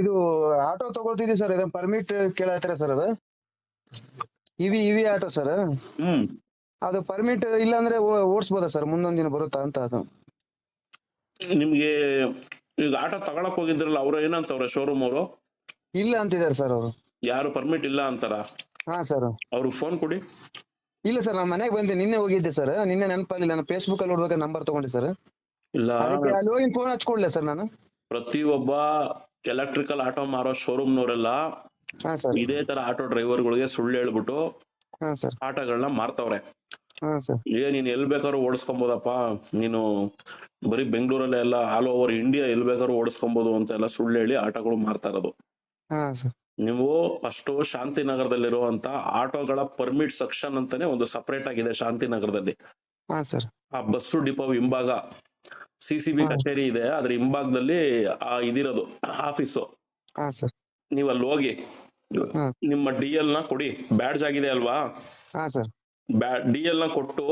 ಇದು auto ತಗೊಳ್ತಿದ್ವಿ sir, ಇದನ್ನ permit ಕೇಳತ್ತೀರಾ sir? ಅದು ಇವಿ ಆಟೋ ಸರ್. ಹ್ಮ್ ಅದು ಪರ್ಮಿಟ್ ಇಲ್ಲ ಅಂದ್ರೆ ಓಡಿಸ್ಬೋದಾ ಸರ್? ಮುಂದೊಂದ್ ದಿನ ಬರುತ್ತಾ ಅಂತ ಅದು. ನಿಮ್ಗೆ ಈಗ ಆಟೋ ತಗೊಳಕ್ ಹೋಗಿದ್ರಲ್ಲ, ಅವ್ರು ಏನಂತವ್ರೆ ಶೋರೂಮ್ ಅವರು? ಇಲ್ಲ ಅಂತಿದ್ದಾರೆ ಸರ್ ಅವರು. ಯಾರು ಪರ್ಮಿಟ್ ಇಲ್ಲ ಅಂತಾರ? ಹಾ ಸರ್. ಅವ್ರಿಗೆ ಫೋನ್ ಕೊಡಿ. ಇಲ್ಲ ಸರ್, ನಾನು ಮನೆಗೆ ಬಂದೆ, ನಿನ್ನೆ ಹೋಗಿದ್ದೆ ಸರ್. ನಿನ್ನೆ ನೆನಪಲ್ಲಿ ನಾನು ಫೇಸ್ಬುಕ್ ಅಲ್ಲಿ ನೋಡ್ಬೇಕಾದ್ರೆ ನಂಬರ್ ತಗೊಂಡೆ ಸರ್. ಇಲ್ಲ, ಅದಕ್ಕೆ ಅಲ್ಲಿ ಹೋಗಿ ಫೋನ್ ಹಚ್ಕೊಡ್ಲೆ ಸರ್ ನಾನು. ಪ್ರತಿಯೊಬ್ಬ ಎಲೆಕ್ಟ್ರಿಕಲ್ ಆಟೋ ಮಾರೋ ಶೋರೂಮ್ ನವರೆಲ್ಲ ಹಾ ಸರ್. ಇದೇ ತರ ಆಟೋ ಡ್ರೈವರ್ಗಳಿಗೆ ಸುಳ್ಳು ಹೇಳ್ಬಿಟ್ಟು ಹಾ ಸರ್. ಆಟೋಗಳನ್ನ ಮಾರ್ತಾವ್ರೆ. ಹಾ ಸರ್. ನೀನ್ ಎಲ್ ಬೇಕಾದ್ರೂ ಓಡಿಸ್ಕೊಬೋದಪ್ಪ, ನೀನು ಬರೀ ಬೆಂಗಳೂರಲ್ಲೇ ಎಲ್ಲ ಆಲ್ ಓವರ್ ಇಂಡಿಯಾ ಎಲ್ ಬೇಕಾದ್ರೂ ಓಡಿಸ್ಕೊಬಹುದು ಅಂತ ಎಲ್ಲ ಸುಳ್ಳು ಹೇಳಿ ಆಟೋಗಳು ಮಾರ್ತಾ ಇರೋದು. ಹಾ ಸರ್. ನೀವು ಫಸ್ಟ್ ಶಾಂತಿನಗರದಲ್ಲಿರುವಂತ ಆಟೋಗಳ ಪರ್ಮಿಟ್ ಸೆಕ್ಷನ್ ಅಂತಾನೆ ಒಂದು ಸಪರೇಟ್ ಆಗಿದೆ ಶಾಂತಿನಗರದಲ್ಲಿ. ಹಾ ಸರ್. ಆ ಬಸ್ಸು ಡಿಪೋ ಹಿಂಭಾಗ ಸಿಸಿಬಿ ಕಚೇರಿ ಇದೆ, ಅದ್ರ ಹಿಂಭಾಗದಲ್ಲಿ ಆ ಇದಿರೋದು ಆಫೀಸು. ಹಾ ಸರ್. ನೀವ್ ಅಲ್ಲಿ ಹೋಗಿ ನಿಮ್ಮ DL ನ ಕೊಡಿ, ಬ್ಯಾಡ್ಜ್ ಆಗಿದೆ ಅಲ್ವಾ? ಹಾ ಸರ್. DL ನ ಕೊಟ್ಟು,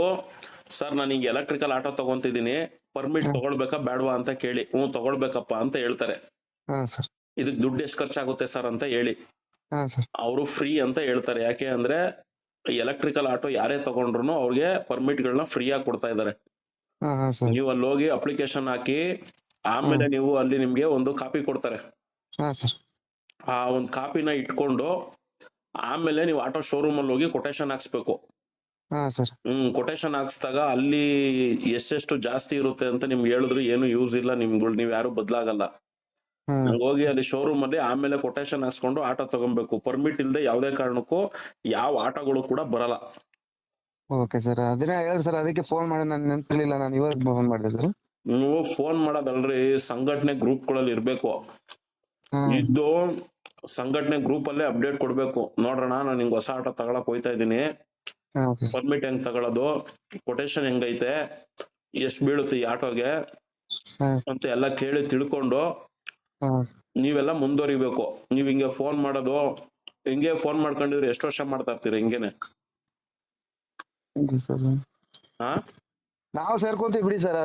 ಸರ್ ನಾನು ಹಿಂಗೆ ಎಲೆಕ್ಟ್ರಿಕಲ್ ಆಟೋ ತಗೊಂತಿದೀನಿ, ಪರ್ಮಿಟ್ ತಗೊಳ್ಬೇಕಾ ಬ್ಯಾಡ್ವಾ ಅಂತ ಕೇಳಿ. ತಗೊಳ್ಬೇಕಪ್ಪ ಅಂತ ಹೇಳ್ತಾರೆ. ಹಾ ಸರ್. ಇದಕ್ ದುಡ್ಡು ಎಷ್ಟು ಖರ್ಚಾಗುತ್ತೆ ಸರ್ ಅಂತ ಹೇಳಿ. ಹಾ ಸರ್. ಅವರು ಫ್ರೀ ಅಂತ ಹೇಳ್ತಾರೆ. ಯಾಕೆ ಅಂದ್ರೆ ಎಲೆಕ್ಟ್ರಿಕಲ್ ಆಟೋ ಯಾರೇ ತಗೊಂಡ್ರು ಅವ್ರಿಗೆ ಪರ್ಮಿಟ್ ಗಳನ್ನ ಫ್ರೀ ಆಗಿ ಕೊಡ್ತಾ ಇದಾರೆ. ನೀವು ಅಲ್ಲಿ ಹೋಗಿ ಅಪ್ಲಿಕೇಶನ್ ಹಾಕಿ, ಆಮೇಲೆ ನೀವು ಅಲ್ಲಿ ನಿಮ್ಗೆ ಒಂದು ಕಾಪಿ ಕೊಡ್ತಾರೆ. ಆ ಒಂದು ಕಾಪಿನ ಇಟ್ಕೊಂಡು ಆಮೇಲೆ ನೀವು ಆಟೋ ಶೋರೂಮ್ ಅಲ್ಲಿ ಹೋಗಿ ಕೊಟೇಶನ್ ಹಾಕ್ಸ್ಬೇಕು. ಕೊಟೇಶನ್ ಹಾಕ್ಸ್ದಾಗ ಅಲ್ಲಿ ಎಷ್ಟೆಷ್ಟು ಜಾಸ್ತಿ ಇರುತ್ತೆ ಅಂತ ನಿಮ್ಗೆ ಹೇಳಿದ್ರು ಏನು ಯೂಸ್ ಇಲ್ಲ, ನೀವ್ ಯಾರು ಬದ್ಲಾಗಲ್ಲ. ಹೋಗಿ ಅಲ್ಲಿ ಶೋರೂಮ್ ಅಲ್ಲಿ ಆಮೇಲೆ ಕೊಟೇಶನ್ ಹಾಕ್ಸ್ಕೊಂಡು ಆಟೋ ತಗೊಬೇಕು. ಪರ್ಮಿಟ್ ಇಲ್ದೆ ಯಾವ್ದೇ ಕಾರಣಕ್ಕೂ ಯಾವ ಆಟೋಗಳು ಕೂಡ ಬರಲ್ಲ. ಓಕೆ ಸರ್, ಅದನ್ನೇ ಹೇಳಿದ್ರು ಸರ್, ಅದಕ್ಕೆ ಫೋನ್ ಮಾಡಿ, ನಾನು ನೆನ್ಪಿರ್ಲಿಲ್ಲ, ನಾನು ಇವಾಗ ಫೋನ್ ಮಾಡಿದೆ ಸರ್. ನೀವು ಫೋನ್ ಮಾಡೋದಲ್ರಿ, ಸಂಘಟನೆ ಗ್ರೂಪ್ ಗಳಲ್ಲಿ ಇರ್ಬೇಕು. ಇದ್ದು ಸಂಘಟನೆ ಗ್ರೂಪ್ ಅಲ್ಲೇ ಅಪ್ಡೇಟ್ ಕೊಡ್ಬೇಕು. ನೋಡ್ರಣ, ನಾನು ಹಿಂಗ್ ಹೊಸ ಆಟೋ ತಗೊಳಕ್ ಹೋಯ್ತಾ ಇದೀನಿ, ಪರ್ಮಿಟ್ ಹೆಂಗ್ ತಗೊಳ್ಳೋದು, ಕೊಟೇಶನ್ ಹೆಂಗೈತೆ, ಎಷ್ಟ್ ಬೀಳುತ್ತೆ ಈ ಆಟೋಗೆ ಅಂತ ಎಲ್ಲ ಕೇಳಿ ತಿಳ್ಕೊಂಡು ನೀವೆಲ್ಲ ಮುಂದುವರಿಬೇಕು. ನೀವ್ ಹಿಂಗೆ ಫೋನ್ ಮಾಡೋದು, ಹಿಂಗೆ ಫೋನ್ ಮಾಡ್ಕೊಂಡಿದ್ರೆ ಎಷ್ಟು ವರ್ಷ ಮಾಡ್ತಾ ಇರ್ತೀರಿ ಹಿಂಗೇನೆ? ನಾವು ಸೇರ್ಕೊಂತೀವಿ ಬಿಡಿ ಸರ್,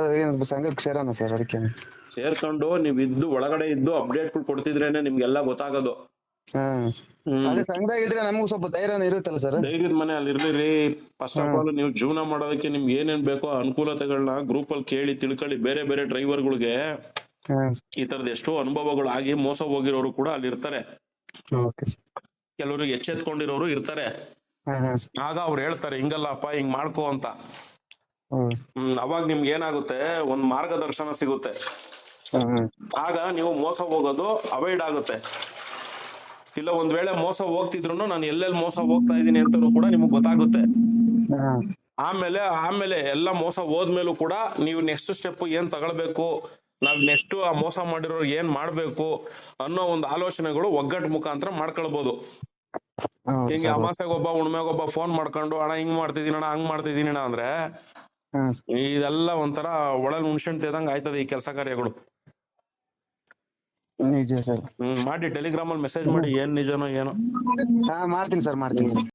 ಸಂಘಕ್ಕೆ ಸೇರೋಣ ಸರ್. ಅದಕ್ಕೆ ಸೇರ್ಕೊಂಡು ನೀವ್ ಇದ್ದು ಒಳಗಡೆ ಇದ್ದು ಅಪ್ಡೇಟ್ ಕೊಡ್ತಿದ್ರೇನೆ ನಿಮ್ಗೆಲ್ಲ ಗೊತ್ತಾಗೋದು. ಅದೇ ಸಂಘದಾಗ ಇದ್ರೆ ನಮಗೂ ಸ್ವಲ್ಪ ಧೈರ್ಯನ ಇರುತ್ತಲ್ಲ ಸರ್. ಧೈರ್ಯದ ಮನೆ ಅಲ್ಲಿ ಇರ್ಲಿರಿ. ಫಸ್ಟ್ ಆಫ್ ಆಲ್ ನೀವು ಜೀವನ ಮಾಡೋದಕ್ಕೆ ನಿಮ್ಗೆ ಏನೇನ್ ಬೇಕೋ ಅನುಕೂಲತೆಗಳನ್ನ ಗ್ರೂಪ್ ಅಲ್ಲಿ ಕೇಳಿ ತಿಳ್ಕೊಳ್ಳಿ. ಬೇರೆ ಬೇರೆ ಡ್ರೈವರ್ಗಳಿಗೆ ಈ ತರದ ಎಷ್ಟೋ ಅನುಭವಗಳು ಆಗಿ ಮೋಸ ಹೋಗಿರೋರು ಕೂಡ ಅಲ್ಲಿ ಇರ್ತಾರೆ. ಕೆಲವರು ಎಚ್ಚೆತ್ಕೊಂಡಿರೋರು ಇರ್ತಾರೆ. ಆಗ ಅವ್ರು ಹೇಳ್ತಾರೆ ಹಿಂಗಲ್ಲಪ್ಪ, ಹಿಂಗ್ ಮಾಡ್ಕೋ ಅಂತ. ಅವಾಗ ನಿಮ್ಗೆ ಏನಾಗುತ್ತೆ, ಒಂದ್ ಮಾರ್ಗದರ್ಶನ ಸಿಗುತ್ತೆ. ಆಗ ನೀವು ಮೋಸ ಹೋಗೋದು ಅವಾಯ್ಡ್ ಆಗುತ್ತೆ. ಇಲ್ಲ ಒಂದ್ ವೇಳೆ ಮೋಸ ಹೋಗ್ತಿದ್ರು ನಾನು ಎಲ್ಲೆಲ್ಲಿ ಮೋಸ ಹೋಗ್ತಾ ಇದೀನಿ ಅಂತ ಕೂಡ ನಿಮ್ಗೆ ಗೊತ್ತಾಗುತ್ತೆ. ಆಮೇಲೆ ಎಲ್ಲ ಮೋಸ ಹೋದ್ಮೇಲೂ ಕೂಡ ನೀವು ನೆಕ್ಸ್ಟ್ ಸ್ಟೆಪ್ ಏನ್ ತಗೊಳ್ಬೇಕು, ನಾವ್ ನೆಕ್ಸ್ಟ್ ಆ ಮೋಸ ಮಾಡಿರೋರು ಏನ್ ಮಾಡ್ಬೇಕು ಅನ್ನೋ ಒಂದು ಆಲೋಚನೆಗಳು ಒಗ್ಗಟ್ಟು ಮುಖಾಂತರ ಮಾಡ್ಕೊಳ್ಬಹುದು. ಹಿಂಗೆ ಅಮಾಸೆಗೊಬ್ಬ ಹುಣ್ಮೆಗೊಬ್ಬ ಫೋನ್ ಮಾಡ್ಕೊಂಡು, ಅಣ್ಣ ಹಿಂಗ್ ಮಾಡ್ತಿದೀನಿ ಅಣ್ಣ, ಹಂಗ್ ಮಾಡ್ತಿದೀನಿ ಅಣ್ಣ ಅಂದ್ರೆ ಇದೆಲ್ಲ ಒಂಥರ ಒಳಲ್ ಹುಣ್ಸೆಹಣ್ಣು ತಿಂದಂಗ ಆಯ್ತದೆ ಈ ಕೆಲಸ ಕಾರ್ಯಗಳು. ನಿಜ ಸರ್. ಮಾಡಿ ಟೆಲಿಗ್ರಾಮ್ ಅಲ್ಲಿ ಮೆಸೇಜ್ ಮಾಡಿ, ಏನ್ ನಿಜನೋ ಏನೋ. ಮಾಡ್ತೀನಿ ಸರ್.